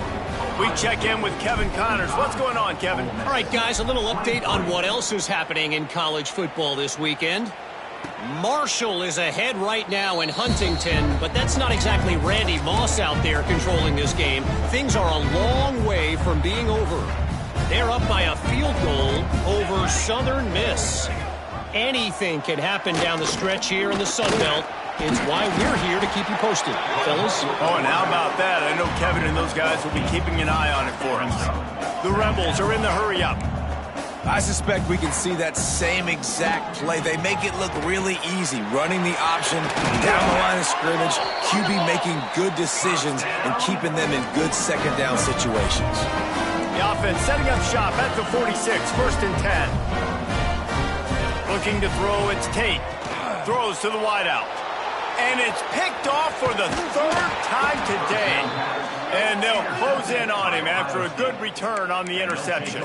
We check in with Kevin Connors. What's going on, Kevin? All right, guys, a little update on what else is happening in college football this weekend. Marshall is ahead right now in Huntington, but that's not exactly Randy Moss out there controlling this game. Things are a long way from being over. They're up by a field goal over Southern Miss. Anything can happen down the stretch here in the Sun Belt. It's why we're here to keep you posted, fellas. Oh, and how about that? I know Kevin and those guys will be keeping an eye on it for us. The Rebels are in the hurry-up. I suspect we can see that same exact play. They make it look really easy, running the option down the line of scrimmage, QB making good decisions and keeping them in good second down situations. The offense setting up shop at the 46, 1st and 10. Looking to throw, it's Tate. Throws to the wideout. And it's picked off for the 3rd time today. And they'll close in on him after a good return on the interception.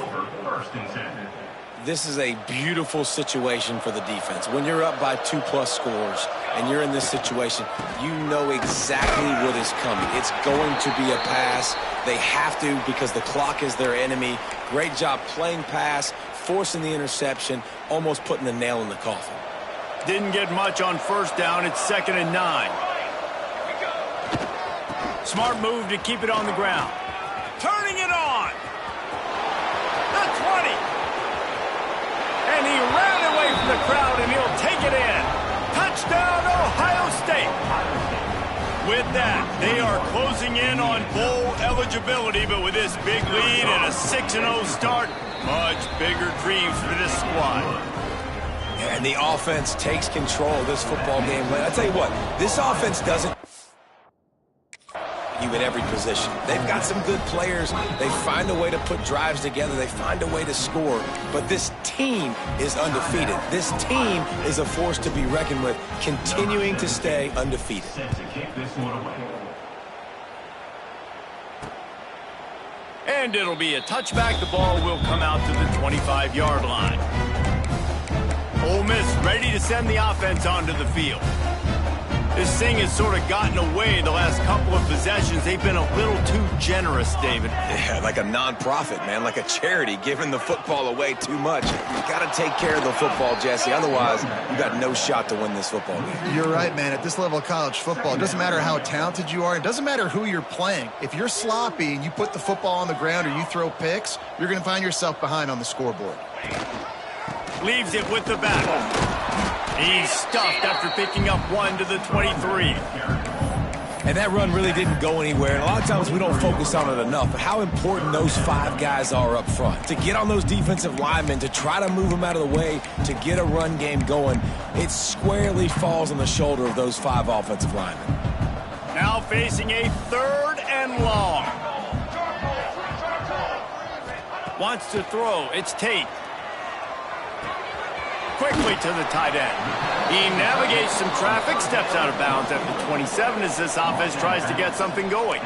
This is a beautiful situation for the defense. When you're up by 2+ scores and you're in this situation, you know exactly what is coming. It's going to be a pass. They have to because the clock is their enemy. Great job playing pass, forcing the interception, almost putting the nail in the coffin. Didn't get much on 1st down. It's 2nd and 9. Smart move to keep it on the ground. Turning it on. The 20. And he ran away from the crowd, and he'll take it in. Touchdown, Ohio State. With that, they are closing in on bowl eligibility, but with this big lead and a 6-0 start, much bigger dreams for this squad. And the offense takes control of this football game. I tell you what, this offense doesn't you in every position. They've got some good players. They find a way to put drives together. They find a way to score. But this team is undefeated. This team is a force to be reckoned with, continuing to stay undefeated. And it'll be a touchback. The ball will come out to the 25-yard line. Ole Miss ready to send the offense onto the field. This thing has sort of gotten away the last couple of possessions. They've been a little too generous, David. Yeah, like a non-profit, man, like a charity, giving the football away too much. You got to take care of the football, Jesse. Otherwise, you got no shot to win this football game. You're right, man. At this level of college football, it doesn't matter how talented you are. It doesn't matter who you're playing. If you're sloppy and you put the football on the ground or you throw picks, you're going to find yourself behind on the scoreboard. Leaves it with the back. He's stuffed after picking up 1 to the 23. And that run really didn't go anywhere. And a lot of times we don't focus on it enough. But how important those 5 guys are up front. To get on those defensive linemen, to try to move them out of the way, to get a run game going, it squarely falls on the shoulder of those 5 offensive linemen. Now facing a 3rd and long. Wants to throw. It's Tate. Quickly to the tight end. He navigates some traffic, steps out of bounds at the 27 as this offense tries to get something going.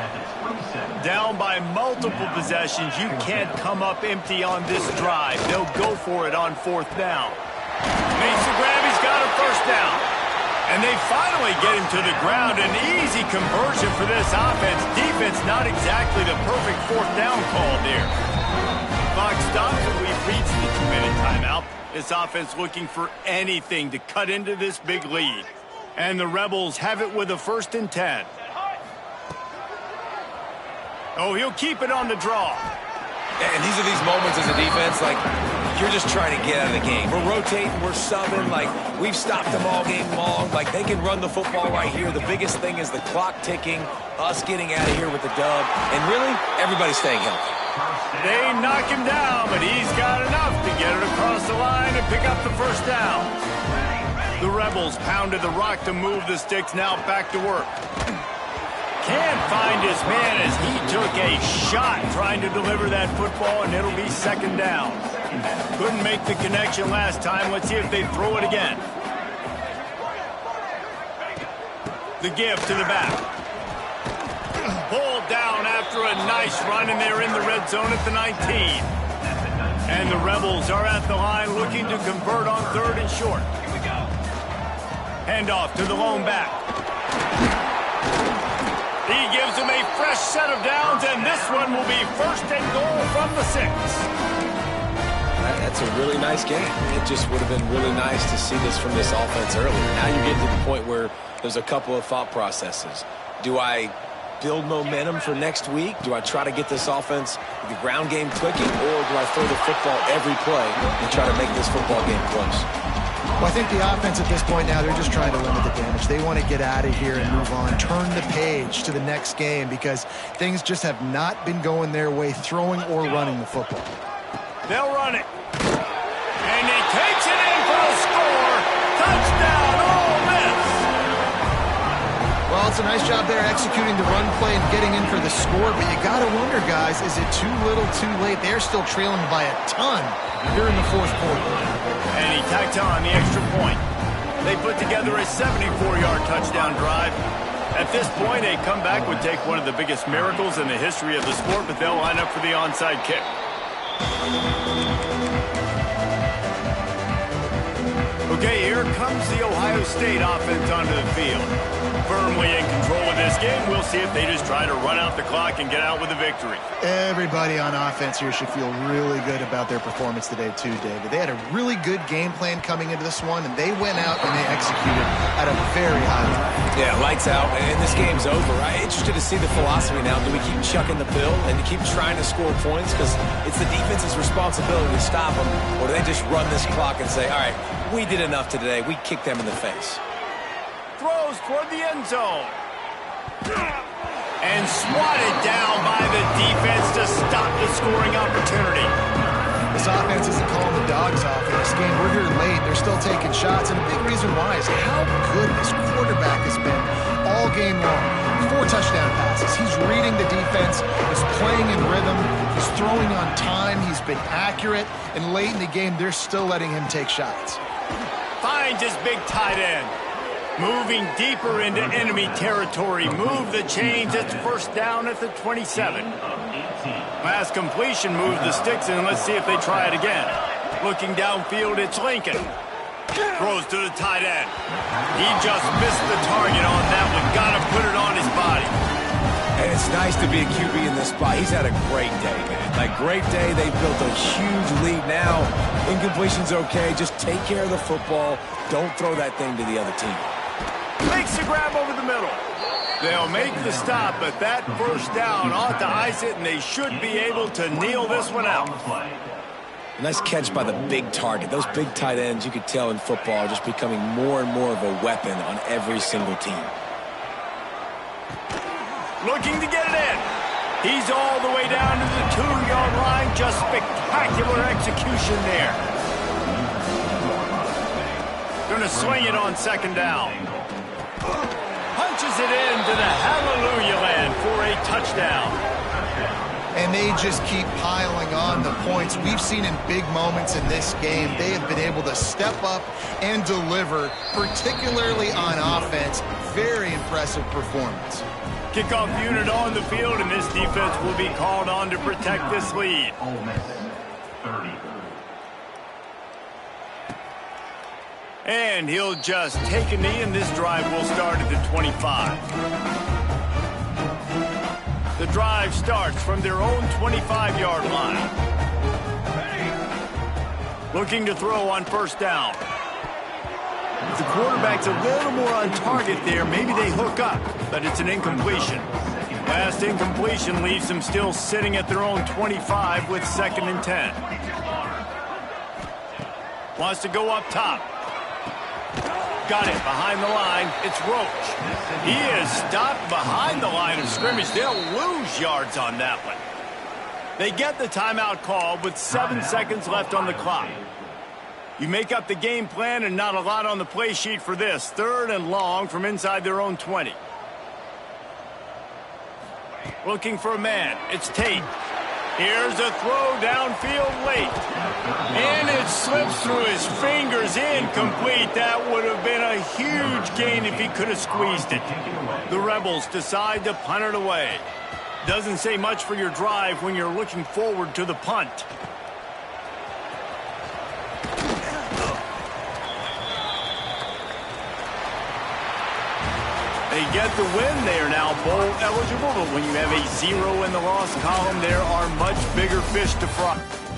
Down by multiple possessions, you can't come up empty on this drive. They'll go for it on 4th down. Makes the grab, he's got a 1st down. And they finally get him to the ground. An easy conversion for this offense. Defense not exactly the perfect 4th down call there. Clock stops and we've reached the 2-minute timeout. This offense looking for anything to cut into this big lead. And the Rebels have it with a 1st and 10. Oh, he'll keep it on the draw. And these are these moments as a defense, like, you're just trying to get out of the game. We're rotating, we're subbing, like, we've stopped them all game long. Like, they can run the football right here. The biggest thing is the clock ticking, us getting out of here with the dub, and really, everybody staying healthy. They knock him down, but he's got enough to get it across the line and pick up the 1st down. The Rebels pounded the rock to move the sticks, now back to work. Can't find his man as he took a shot trying to deliver that football, and it'll be 2nd down. Couldn't make the connection last time. Let's see if they throw it again. The give to the back. Pulled down after a nice run, and they're in the red zone at the 19. And the Rebels are at the line looking to convert on 3rd and short. Hand off to the lone back. He gives him a fresh set of downs, and this one will be first and goal from the 6. That's a really nice game. It just would have been really nice to see this from this offense earlier. Now you're getting to the point where there's a couple of thought processes. Do I build momentum for next week? Do I try to get this offense, the ground game clicking, or do I throw the football every play and try to make this football game close? Well, I think the offense at this point now, they're just trying to limit the damage. They want to get out of here and move on, turn the page to the next game because things just have not been going their way, throwing or running the football. They'll run it. And he takes it in for a score. Touchdown, Ole Miss. Well, it's a nice job there executing the run play and getting in for the score, but you got to wonder, guys, is it too little, too late? They're still trailing by a ton here in the fourth quarter. And he tacked on the extra point. They put together a 74-yard touchdown drive. At this point, a comeback would take one of the biggest miracles in the history of the sport, but they'll line up for the onside kick. Okay, here comes the Ohio State offense onto the field. Firmly in control of this game. We'll see if they just try to run out the clock and get out with a victory. Everybody on offense here should feel really good about their performance today too, David. They had a really good game plan coming into this one, and they went out and they executed at a very high level. Yeah, lights out, and this game's over. I'm interested to see the philosophy now. Do we keep chucking the pill and keep trying to score points because it's the defense's responsibility to stop them, or do they just run this clock and say, all right, we did enough today. We kicked them in the face. Throws toward the end zone. And swatted down by the defense to stop the scoring opportunity. This offense isn't calling the dogs off in this game. We're here late. They're still taking shots. And a big reason why is how good this quarterback has been all game long. 4 touchdown passes. He's reading the defense. He's playing in rhythm. He's throwing on time. He's been accurate. And late in the game, they're still letting him take shots. Finds his big tight end. Moving deeper into enemy territory. Move the chains. It's first down at the 27. Last completion moves the sticks in. Let's see if they try it again. Looking downfield, it's Lincoln. Throws to the tight end. He just missed the target on that one. Got to put it on his body. And it's nice to be a QB in this spot. He's had a great day, man. Like, great day. They've built a huge lead now. Incompletion's okay. Just take care of the football. Don't throw that thing to the other team. Makes the grab over the middle. They'll make the stop, but that first down ought to ice it, and they should be able to kneel this one out. Nice catch by the big target. Those big tight ends, you could tell in football, are just becoming more and more of a weapon on every single team. Looking to get it in. He's all the way down to the 2-yard line. Just spectacular execution there. Going to swing it on second down. Punches it into the hallelujah land for a touchdown. And they just keep piling on the points. We've seen in big moments in this game, they have been able to step up and deliver, particularly on offense. Very impressive performance. Kickoff unit on the field, and this defense will be called on to protect this lead. Ole Miss, 30. And he'll just take a knee, and this drive will start at the 25. The drive starts from their own 25-yard line. Looking to throw on first down. If the quarterback's a little more on target there, maybe they hook up, but it's an incompletion. Last incompletion leaves them still sitting at their own 25 with 2nd and 10. Wants to go up top. Got it behind the line. It's Roach. He is stopped behind the line of scrimmage. They'll lose yards on that one. They get the timeout call with 7 seconds left on the clock. You make up the game plan and not a lot on the play sheet for this. 3rd and long from inside their own 20. Looking for a man. It's Tate. Here's a throw downfield late. And it slips through his fingers, incomplete. That would have been a huge gain if he could have squeezed it. The Rebels decide to punt it away. Doesn't say much for your drive when you're looking forward to the punt. They get the win. They are now bowl eligible, but when you have a 0 in the loss column, there are much bigger fish to fry.